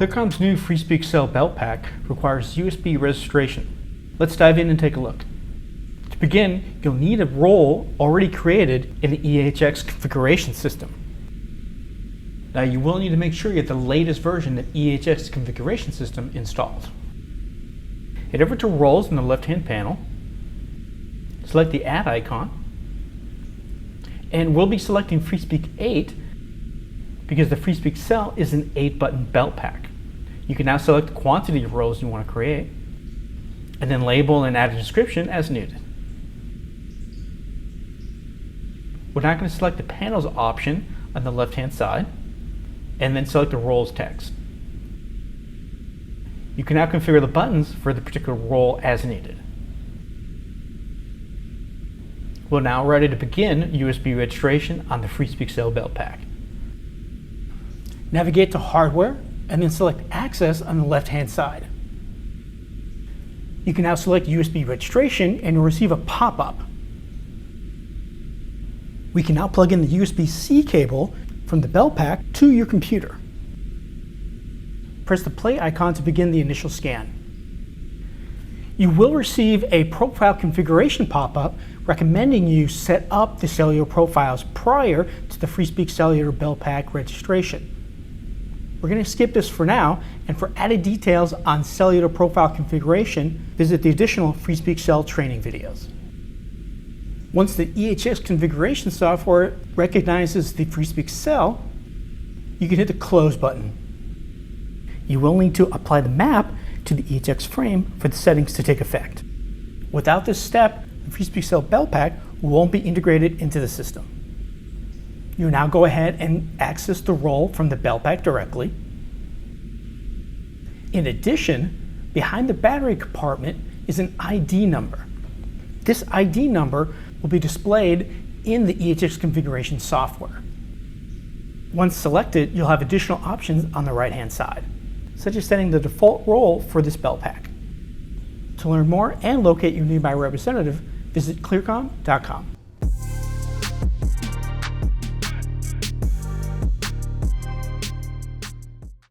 Clearcom's new FreeSpeak Cell belt pack requires USB registration. Let's dive in and take a look. To begin, you'll need a role already created in the EHX configuration system. Now you will need to make sure you get the latest version of EHX configuration system installed. Head over to Roles in the left-hand panel, select the Add icon, and we'll be selecting FreeSpeak 8 because the FreeSpeak Cell is an 8-button belt pack. You can now select the quantity of roles you want to create, and then label and add a description as needed. We're now going to select the Panels option on the left-hand side, and then select the Roles text. You can now configure the buttons for the particular role as needed. We're now ready to begin USB registration on the FreeSpeak Cell belt pack. Navigate to Hardware and then select Access on the left-hand side. You can now select USB registration and you'll receive a pop-up. We can now plug in the USB-C cable from the belt pack to your computer. Press the play icon to begin the initial scan. You will receive a profile configuration pop-up recommending you set up the cellular profiles prior to the FreeSpeak Cellular belt pack registration. We're going to skip this for now, and for added details on cellular profile configuration, visit the additional FreeSpeak Cell training videos. Once the EHX configuration software recognizes the FreeSpeak Cell, you can hit the Close button. You will need to apply the map to the EHX frame for the settings to take effect. Without this step, the FreeSpeak Cell belt pack won't be integrated into the system. You now go ahead and access the role from the belt pack directly. In addition, behind the battery compartment is an ID number. This ID number will be displayed in the EHX configuration software. Once selected, you'll have additional options on the right-hand side, such as setting the default role for this belt pack. To learn more and locate your nearby representative, visit clearcom.com.